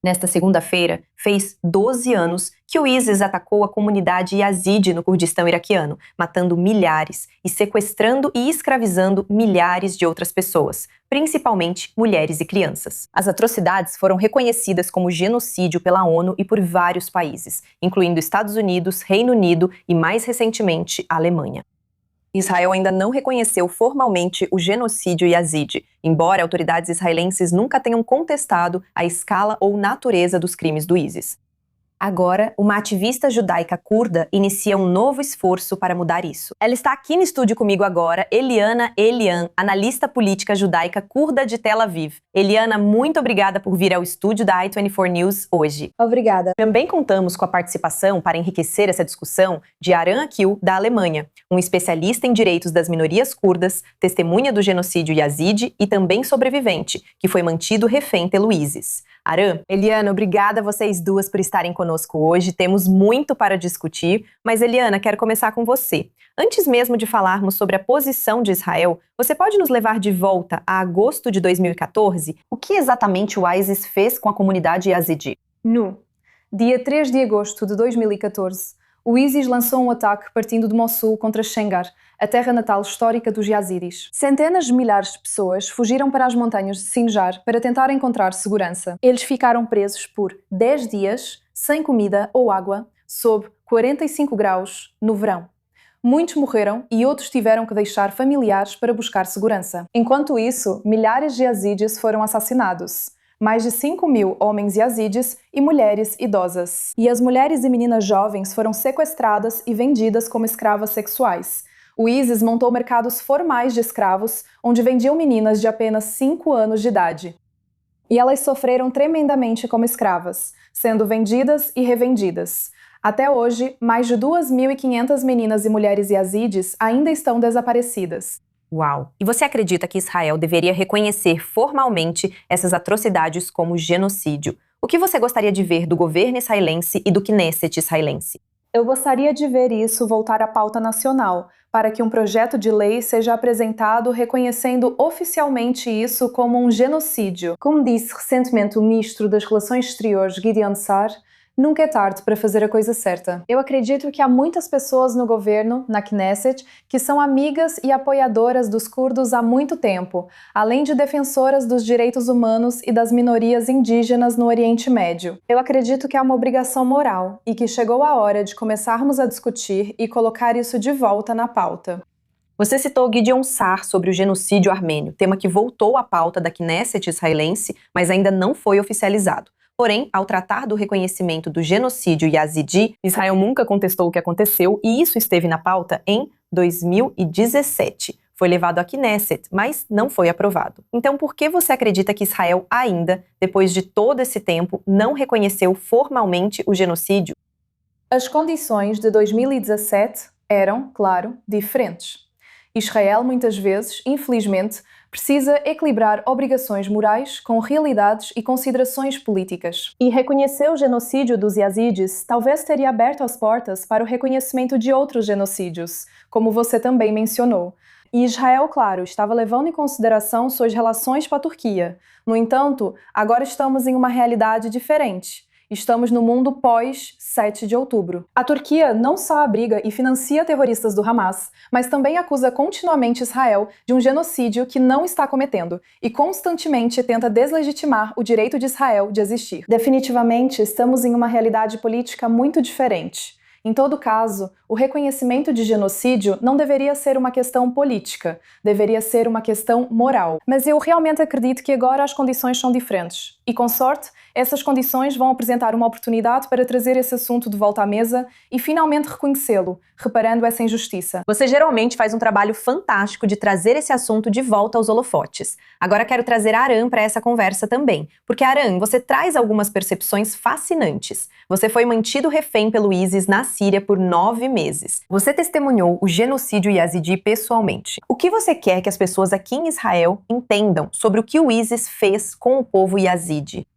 Nesta segunda-feira, fez 12 anos que o ISIS atacou a comunidade Yazidi no Kurdistão iraquiano, matando milhares e sequestrando e escravizando milhares de outras pessoas, principalmente mulheres e crianças. As atrocidades foram reconhecidas como genocídio pela ONU e por vários países, incluindo Estados Unidos, Reino Unido e, mais recentemente, a Alemanha. Israel ainda não reconheceu formalmente o genocídio yazidi, embora autoridades israelenses nunca tenham contestado a escala ou natureza dos crimes do ISIS. Agora, uma ativista judaica curda inicia um novo esforço para mudar isso. Ela está aqui no estúdio comigo agora, Eliana Elian, analista política judaica curda de Tel Aviv. Eliana, muito obrigada por vir ao estúdio da i24 News hoje. Obrigada. Também contamos com a participação, para enriquecer essa discussão, de Aran Akil, da Alemanha, um especialista em direitos das minorias curdas, testemunha do genocídio yazidi e também sobrevivente, que foi mantido refém pelo ISIS. Aran, Eliana, obrigada a vocês duas por estarem conosco hoje. Temos muito para discutir, mas Eliana, quero começar com você. Antes mesmo de falarmos sobre a posição de Israel, você pode nos levar de volta a agosto de 2014? O que exatamente o ISIS fez com a comunidade yazidi? No dia 3 de agosto de 2014, o ISIS lançou um ataque partindo de Mossul contra Shengar, a terra natal histórica dos Yazidis. Centenas de milhares de pessoas fugiram para as montanhas de Sinjar para tentar encontrar segurança. Eles ficaram presos por 10 dias, sem comida ou água, sob 45 graus no verão. Muitos morreram e outros tiveram que deixar familiares para buscar segurança. Enquanto isso, milhares de Yazidis foram assassinados. Mais de 5.000 homens yazidis e mulheres idosas. E as mulheres e meninas jovens foram sequestradas e vendidas como escravas sexuais. O ISIS montou mercados formais de escravos, onde vendiam meninas de apenas 5 anos de idade. E elas sofreram tremendamente como escravas, sendo vendidas e revendidas. Até hoje, mais de 2.500 meninas e mulheres yazidis ainda estão desaparecidas. Uau! E você acredita que Israel deveria reconhecer formalmente essas atrocidades como genocídio? O que você gostaria de ver do governo israelense e do Knesset israelense? Eu gostaria de ver isso voltar à pauta nacional, para que um projeto de lei seja apresentado reconhecendo oficialmente isso como um genocídio. Como disse recentemente o ministro das Relações Exteriores, Gideon Sa'ar, nunca é tarde para fazer a coisa certa. Eu acredito que há muitas pessoas no governo, na Knesset, que são amigas e apoiadoras dos curdos há muito tempo, além de defensoras dos direitos humanos e das minorias indígenas no Oriente Médio. Eu acredito que há uma obrigação moral e que chegou a hora de começarmos a discutir e colocar isso de volta na pauta. Você citou Gideon Sa'ar sobre o genocídio armênio, tema que voltou à pauta da Knesset israelense, mas ainda não foi oficializado. Porém, ao tratar do reconhecimento do genocídio yazidi, Israel nunca contestou o que aconteceu e isso esteve na pauta em 2017. Foi levado à Knesset, mas não foi aprovado. Então, por que você acredita que Israel ainda, depois de todo esse tempo, não reconheceu formalmente o genocídio? As condições de 2017 eram, claro, diferentes. Israel, muitas vezes, infelizmente, precisa equilibrar obrigações morais com realidades e considerações políticas. E reconhecer o genocídio dos yazidis talvez teria aberto as portas para o reconhecimento de outros genocídios, como você também mencionou. E Israel, claro, estava levando em consideração suas relações com a Turquia. No entanto, agora estamos em uma realidade diferente. Estamos no mundo pós-7 de outubro. A Turquia não só abriga e financia terroristas do Hamas, mas também acusa continuamente Israel de um genocídio que não está cometendo e constantemente tenta deslegitimar o direito de Israel de existir. Definitivamente, estamos em uma realidade política muito diferente. Em todo caso, o reconhecimento de genocídio não deveria ser uma questão política, deveria ser uma questão moral. Mas eu realmente acredito que agora as condições são diferentes. E com sorte, essas condições vão apresentar uma oportunidade para trazer esse assunto de volta à mesa e finalmente reconhecê-lo, reparando essa injustiça. Você geralmente faz um trabalho fantástico de trazer esse assunto de volta aos holofotes. Agora quero trazer a Aran para essa conversa também, porque Aran, você traz algumas percepções fascinantes. Você foi mantido refém pelo ISIS na Síria por 9 meses. Você testemunhou o genocídio yazidi pessoalmente. O que você quer que as pessoas aqui em Israel entendam sobre o que o ISIS fez com o povo yazidi?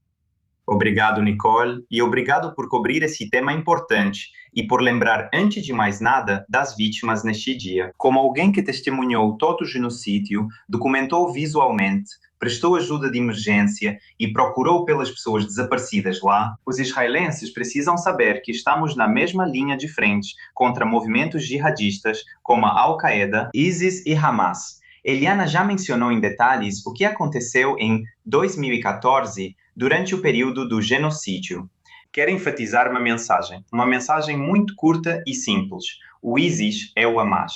Obrigado, Nicole, e obrigado por cobrir esse tema importante e por lembrar, antes de mais nada, das vítimas neste dia. Como alguém que testemunhou todo o genocídio, documentou visualmente, prestou ajuda de emergência e procurou pelas pessoas desaparecidas lá, os israelenses precisam saber que estamos na mesma linha de frente contra movimentos jihadistas como a Al-Qaeda, ISIS e Hamas. Eliana já mencionou em detalhes o que aconteceu em 2014 durante o período do genocídio. Quero enfatizar uma mensagem muito curta e simples. O ISIS é o Hamas.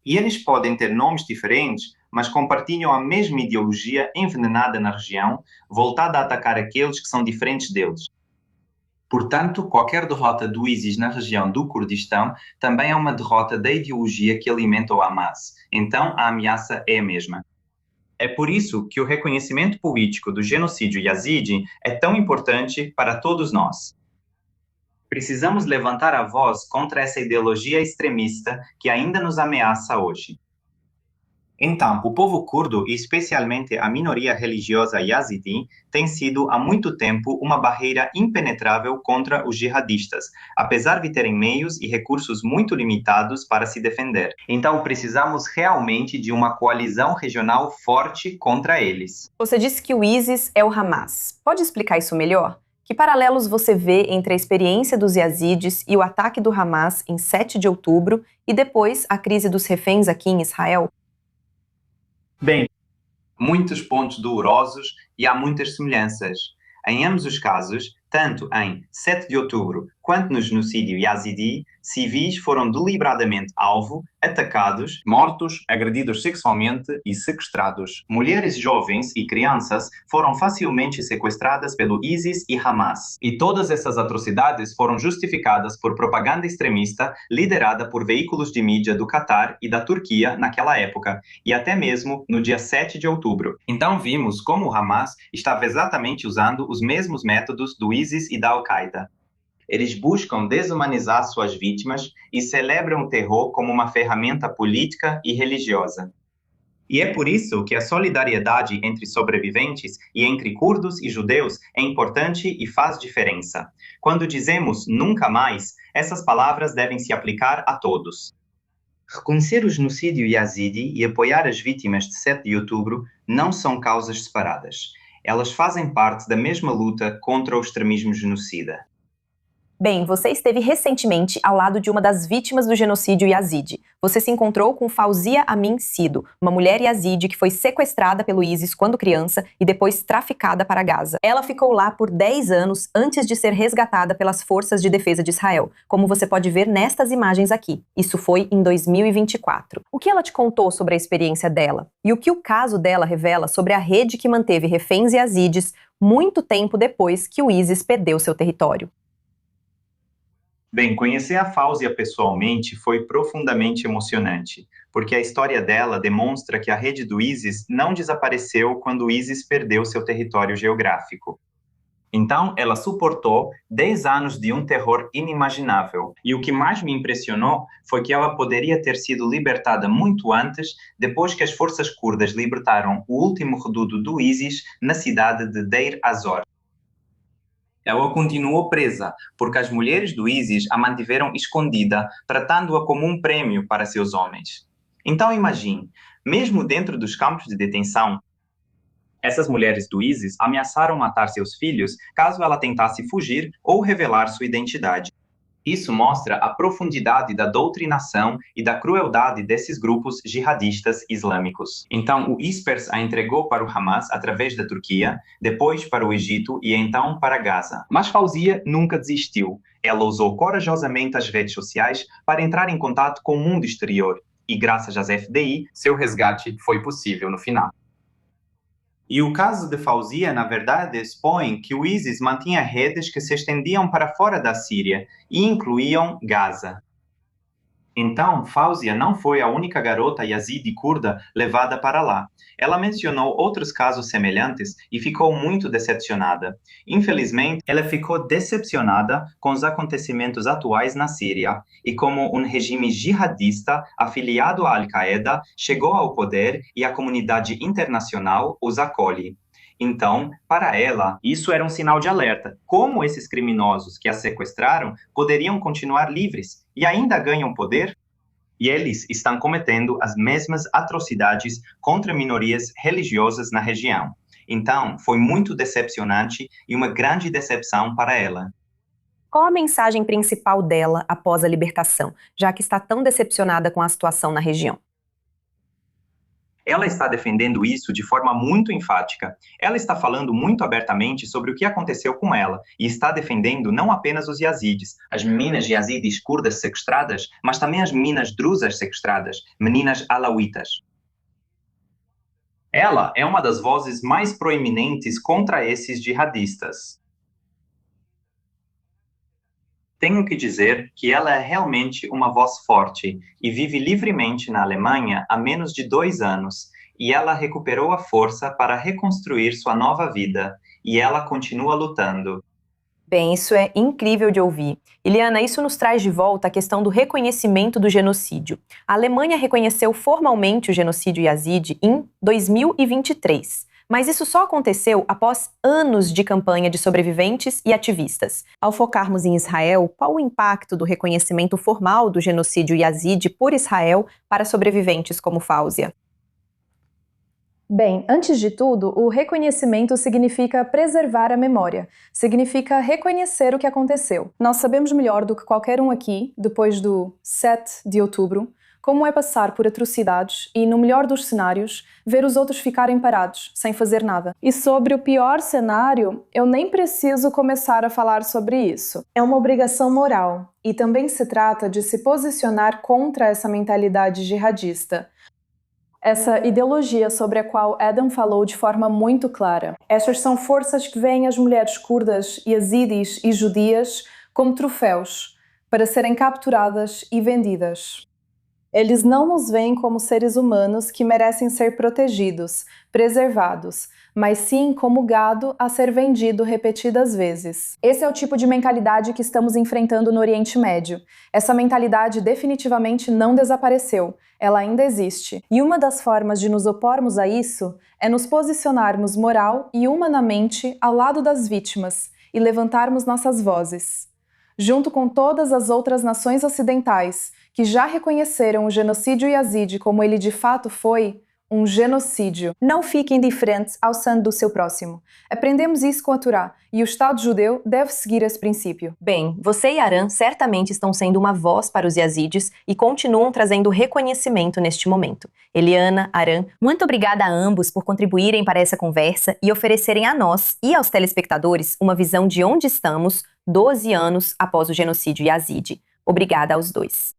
E eles podem ter nomes diferentes, mas compartilham a mesma ideologia envenenada na região, voltada a atacar aqueles que são diferentes deles. Portanto, qualquer derrota do ISIS na região do Kurdistão também é uma derrota da ideologia que alimenta o Hamas. Então, a ameaça é a mesma. É por isso que o reconhecimento político do genocídio yazidi é tão importante para todos nós. Precisamos levantar a voz contra essa ideologia extremista que ainda nos ameaça hoje. Então, o povo curdo, e especialmente a minoria religiosa yazidi, tem sido há muito tempo uma barreira impenetrável contra os jihadistas, apesar de terem meios e recursos muito limitados para se defender. Então, precisamos realmente de uma coalizão regional forte contra eles. Você disse que o ISIS é o Hamas. Pode explicar isso melhor? Que paralelos você vê entre a experiência dos yazidis e o ataque do Hamas em 7 de outubro e depois a crise dos reféns aqui em Israel? Bem, muitos pontos dolorosos e há muitas semelhanças. Em ambos os casos, tanto em 7 de outubro quanto no genocídio yazidi, civis foram deliberadamente alvo, atacados, mortos, agredidos sexualmente e sequestrados. Mulheres jovens e crianças foram facilmente sequestradas pelo ISIS e Hamas. E todas essas atrocidades foram justificadas por propaganda extremista liderada por veículos de mídia do Catar e da Turquia naquela época, e até mesmo no dia 7 de outubro. Então vimos como o Hamas estava exatamente usando os mesmos métodos do ISIS e da Al-Qaeda. Eles buscam desumanizar suas vítimas e celebram o terror como uma ferramenta política e religiosa. E é por isso que a solidariedade entre sobreviventes e entre curdos e judeus é importante e faz diferença. Quando dizemos nunca mais, essas palavras devem se aplicar a todos. Reconhecer o genocídio yazidi e apoiar as vítimas de 7 de outubro não são causas separadas. Elas fazem parte da mesma luta contra o extremismo genocida. Bem, você esteve recentemente ao lado de uma das vítimas do genocídio yazidi. Você se encontrou com Fauzia Amin Sido, uma mulher yazidi que foi sequestrada pelo ISIS quando criança e depois traficada para Gaza. Ela ficou lá por 10 anos antes de ser resgatada pelas Forças de Defesa de Israel, como você pode ver nestas imagens aqui. Isso foi em 2024. O que ela te contou sobre a experiência dela? E o que o caso dela revela sobre a rede que manteve reféns yazidis muito tempo depois que o ISIS perdeu seu território? Bem, conhecer a Fauzia pessoalmente foi profundamente emocionante, porque a história dela demonstra que a rede do ISIS não desapareceu quando o ISIS perdeu seu território geográfico. Então, ela suportou 10 anos de um terror inimaginável. E o que mais me impressionou foi que ela poderia ter sido libertada muito antes, depois que as forças curdas libertaram o último reduto do ISIS na cidade de Deir az-Zor. Ela continuou presa, porque as mulheres do ISIS a mantiveram escondida, tratando-a como um prêmio para seus homens. Então imagine, mesmo dentro dos campos de detenção, essas mulheres do ISIS ameaçaram matar seus filhos caso ela tentasse fugir ou revelar sua identidade. Isso mostra a profundidade da doutrinação e da crueldade desses grupos jihadistas islâmicos. Então, o ISPERS a entregou para o Hamas através da Turquia, depois para o Egito e então para Gaza. Mas Fauzia nunca desistiu. Ela usou corajosamente as redes sociais para entrar em contato com o mundo exterior. E graças às FDI, seu resgate foi possível no final. E o caso de Fauzia, na verdade, expõe que o ISIS mantinha redes que se estendiam para fora da Síria e incluíam Gaza. Então, Fauzia não foi a única garota yazidi curda levada para lá. Ela mencionou outros casos semelhantes e ficou muito decepcionada. Infelizmente, ela ficou decepcionada com os acontecimentos atuais na Síria e como um regime jihadista afiliado à Al-Qaeda chegou ao poder e a comunidade internacional os acolhe. Então, para ela, isso era um sinal de alerta. Como esses criminosos que a sequestraram poderiam continuar livres e ainda ganham poder? E eles estão cometendo as mesmas atrocidades contra minorias religiosas na região. Então, foi muito decepcionante e uma grande decepção para ela. Qual a mensagem principal dela após a libertação, já que está tão decepcionada com a situação na região? Ela está defendendo isso de forma muito enfática. Ela está falando muito abertamente sobre o que aconteceu com ela e está defendendo não apenas os yazidis, as meninas yazidis curdas sequestradas, mas também as meninas druzas sequestradas, meninas alauítas. Ela é uma das vozes mais proeminentes contra esses jihadistas. Tenho que dizer que ela é realmente uma voz forte e vive livremente na Alemanha há menos de 2 anos, e ela recuperou a força para reconstruir sua nova vida, e ela continua lutando. Bem, isso é incrível de ouvir. Iliana, isso nos traz de volta a questão do reconhecimento do genocídio. A Alemanha reconheceu formalmente o genocídio yazidi em 2023. Mas isso só aconteceu após anos de campanha de sobreviventes e ativistas. Ao focarmos em Israel, qual o impacto do reconhecimento formal do genocídio yazidi por Israel para sobreviventes como Fawzia? Bem, antes de tudo, o reconhecimento significa preservar a memória, significa reconhecer o que aconteceu. Nós sabemos melhor do que qualquer um aqui, depois do 7 de outubro, como é passar por atrocidades e, no melhor dos cenários, ver os outros ficarem parados, sem fazer nada. E sobre o pior cenário, eu nem preciso começar a falar sobre isso. É uma obrigação moral, e também se trata de se posicionar contra essa mentalidade jihadista. Essa ideologia sobre a qual Adam falou de forma muito clara. Estas são forças que veem as mulheres curdas, yazidis e judias como troféus, para serem capturadas e vendidas. Eles não nos veem como seres humanos que merecem ser protegidos, preservados, mas sim como gado a ser vendido repetidas vezes. Esse é o tipo de mentalidade que estamos enfrentando no Oriente Médio. Essa mentalidade definitivamente não desapareceu, ela ainda existe. E uma das formas de nos opormos a isso é nos posicionarmos moral e humanamente ao lado das vítimas e levantarmos nossas vozes. Junto com todas as outras nações ocidentais que já reconheceram o genocídio yazidi como ele de fato foi, um genocídio. Não fiquem indiferentes ao sangue do seu próximo. Aprendemos isso com a Torá, e o Estado judeu deve seguir esse princípio. Bem, você e Aran certamente estão sendo uma voz para os yazidis e continuam trazendo reconhecimento neste momento. Eliana, Aran, muito obrigada a ambos por contribuírem para essa conversa e oferecerem a nós e aos telespectadores uma visão de onde estamos 12 anos após o genocídio yazidi. Obrigada aos dois.